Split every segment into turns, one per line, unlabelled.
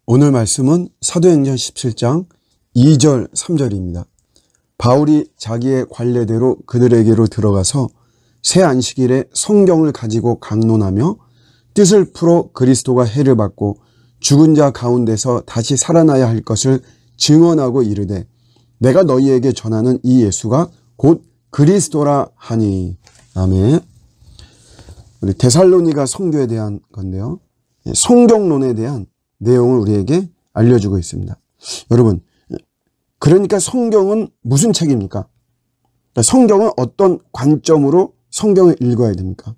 오늘 말씀은 사도행전 17장 2절 3절입니다. 바울이 자기의 관례대로 그들에게로 들어가서 새 안식일에 성경을 가지고 강론하며 뜻을 풀어 그리스도가 해를 받고 죽은 자 가운데서 다시 살아나야 할 것을 증언하고 이르되 내가 너희에게 전하는 이 예수가 곧 그리스도라 하니. 아멘. 우리 데살로니가 성교에 대한 건데요. 성경론에 대한 내용을 우리에게 알려주고 있습니다. 여러분, 그러니까 성경은 무슨 책입니까? 성경은 어떤 관점으로 성경을 읽어야 됩니까?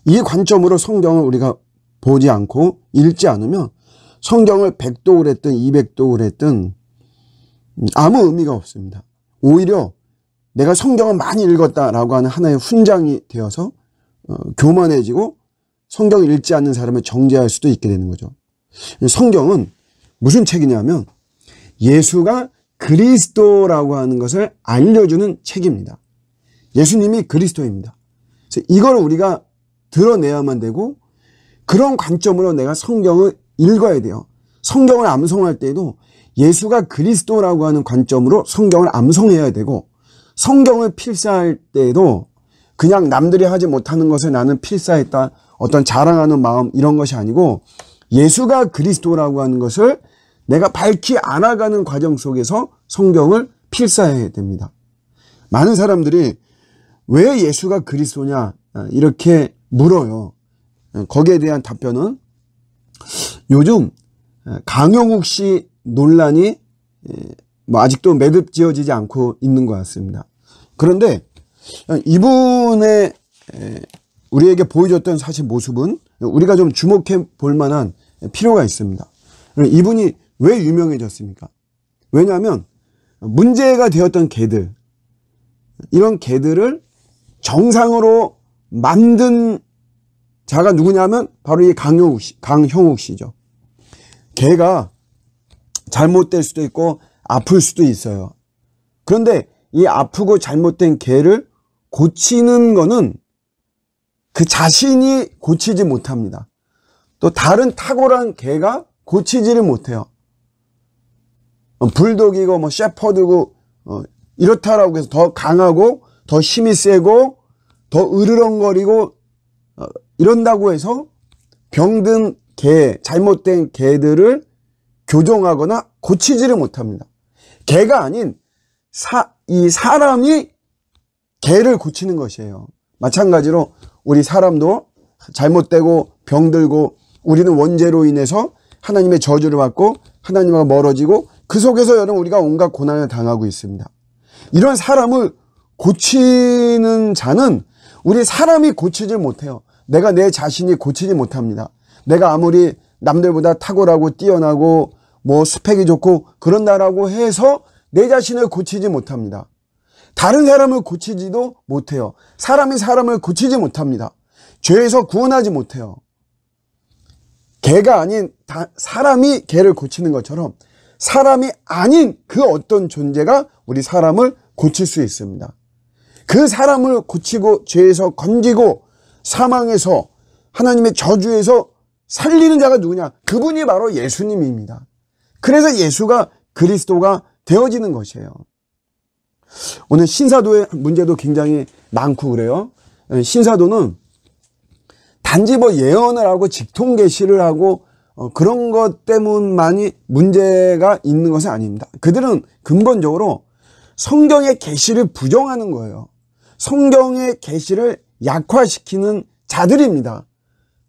이 관점으로 성경을 우리가 보지 않고 읽지 않으면 성경을 100독을 했든 200독을 했든 아무 의미가 없습니다. 오히려 내가 성경을 많이 읽었다라고 하는 하나의 훈장이 되어서 교만해지고 성경을 읽지 않는 사람을 정죄할 수도 있게 되는 거죠. 성경은 무슨 책이냐면 예수가 그리스도라고 하는 것을 알려주는 책입니다. 예수님이 그리스도입니다. 그래서 이걸 우리가 드러내야만 되고 그런 관점으로 내가 성경을 읽어야 돼요. 성경을 암송할 때에도 예수가 그리스도라고 하는 관점으로 성경을 암송해야 되고 성경을 필사할 때에도 그냥 남들이 하지 못하는 것을 나는 필사했다, 어떤 자랑하는 마음 이런 것이 아니고 예수가 그리스도라고 하는 것을 내가 밝히 알아가는 과정 속에서 성경을 필사해야 됩니다. 많은 사람들이 왜 예수가 그리스도냐 이렇게 물어요. 거기에 대한 답변은 요즘 강용욱 씨 논란이 아직도 매듭지어지지 않고 있는 것 같습니다. 그런데 이분의 우리에게 보여줬던 사실 모습은 우리가 좀 주목해 볼 만한 필요가 있습니다. 이분이 왜 유명해졌습니까? 왜냐하면 문제가 되었던 개들, 이런 개들을 정상으로 만든 자가 누구냐면 바로 이 강형욱 씨죠. 개가 잘못될 수도 있고 아플 수도 있어요. 그런데 이 아프고 잘못된 개를 고치는 거는 그 자신이 고치지 못합니다. 또 다른 탁월한 개가 고치지를 못해요. 불독이고 셰퍼드고 이렇다라고 해서 더 강하고 더 힘이 세고 더 으르렁거리고 이런다고 해서 병든 개, 잘못된 개들을 교정하거나 고치지를 못합니다. 개가 아닌 이 사람이 개를 고치는 것이에요. 마찬가지로 우리 사람도 잘못되고 병들고 우리는 원죄로 인해서 하나님의 저주를 받고 하나님과 멀어지고 그 속에서 여러분 우리가 온갖 고난을 당하고 있습니다. 이런 사람을 고치는 자는 우리 사람이 고치질 못해요. 내가 내 자신이 고치지 못합니다. 내가 아무리 남들보다 탁월하고 뛰어나고 스펙이 좋고 그런다라고 해서 내 자신을 고치지 못합니다. 다른 사람을 고치지도 못해요. 사람이 사람을 고치지 못합니다. 죄에서 구원하지 못해요. 개가 아닌 사람이 개를 고치는 것처럼 사람이 아닌 그 어떤 존재가 우리 사람을 고칠 수 있습니다. 그 사람을 고치고 죄에서 건지고 사망에서 하나님의 저주에서 살리는 자가 누구냐? 그분이 바로 예수님입니다. 그래서 예수가 그리스도가 되어지는 것이에요. 오늘 신사도의 문제도 굉장히 많고 그래요. 신사도는 단지 예언을 하고 직통 계시를 하고 그런 것 때문만이 문제가 있는 것은 아닙니다. 그들은 근본적으로 성경의 계시를 부정하는 거예요. 성경의 계시를 약화시키는 자들입니다.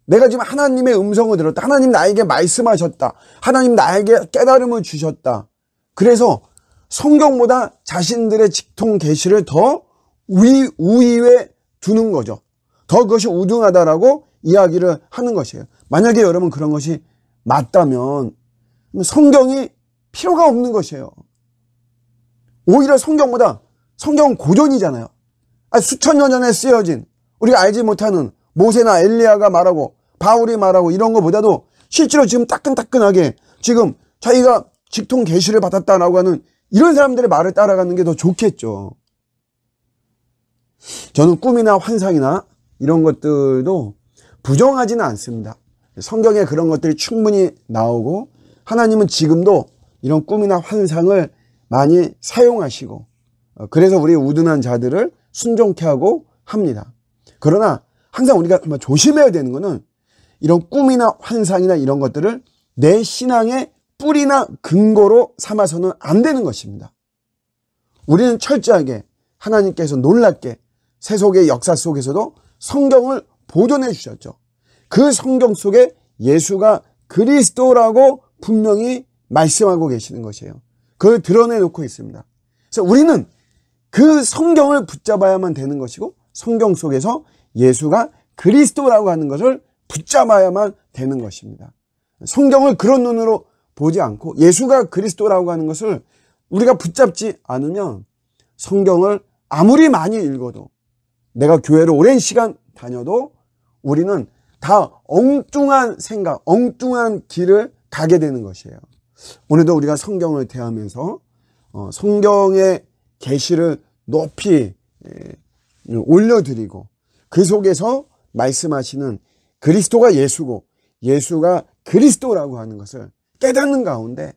내가 지금 하나님의 음성을 들었다. 하나님 나에게 말씀하셨다. 하나님 나에게 깨달음을 주셨다. 그래서 성경보다 자신들의 직통 계시를 더 우위에 두는 거죠. 더 그것이 우등하다라고 이야기를 하는 것이에요. 만약에 여러분 그런 것이 맞다면 성경이 필요가 없는 것이에요. 오히려 성경은 고전이잖아요. 수천 년 전에 쓰여진 우리가 알지 못하는 모세나 엘리야가 말하고 바울이 말하고 이런 것보다도 실제로 지금 따끈따끈하게 지금 자기가 직통 계시를 받았다라고 하는 이런 사람들의 말을 따라가는 게 더 좋겠죠. 저는 꿈이나 환상이나 이런 것들도 부정하지는 않습니다. 성경에 그런 것들이 충분히 나오고 하나님은 지금도 이런 꿈이나 환상을 많이 사용하시고 그래서 우리 우둔한 자들을 순종케 하고 합니다. 그러나 항상 우리가 정말 조심해야 되는 것은 이런 꿈이나 환상이나 이런 것들을 내 신앙의 뿌리나 근거로 삼아서는 안 되는 것입니다. 우리는 철저하게 하나님께서 놀랍게 세속의 역사 속에서도 성경을 보존해 주셨죠. 그 성경 속에 예수가 그리스도라고 분명히 말씀하고 계시는 것이에요. 그걸 드러내놓고 있습니다. 그래서 우리는 그 성경을 붙잡아야만 되는 것이고 성경 속에서 예수가 그리스도라고 하는 것을 붙잡아야만 되는 것입니다. 성경을 그런 눈으로 보지 않고 예수가 그리스도라고 하는 것을 우리가 붙잡지 않으면 성경을 아무리 많이 읽어도 내가 교회를 오랜 시간 다녀도 우리는 다 엉뚱한 생각, 엉뚱한 길을 가게 되는 것이에요. 오늘도 우리가 성경을 대하면서 성경의 계시를 높이 올려드리고 그 속에서 말씀하시는 그리스도가 예수고 예수가 그리스도라고 하는 것을 깨닫는 가운데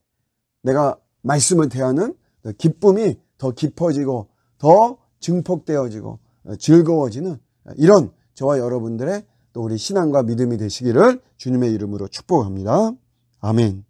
내가 말씀을 대하는 기쁨이 더 깊어지고 더 증폭되어지고 즐거워지는 이런 저와 여러분들의 또 우리 신앙과 믿음이 되시기를 주님의 이름으로 축복합니다. 아멘.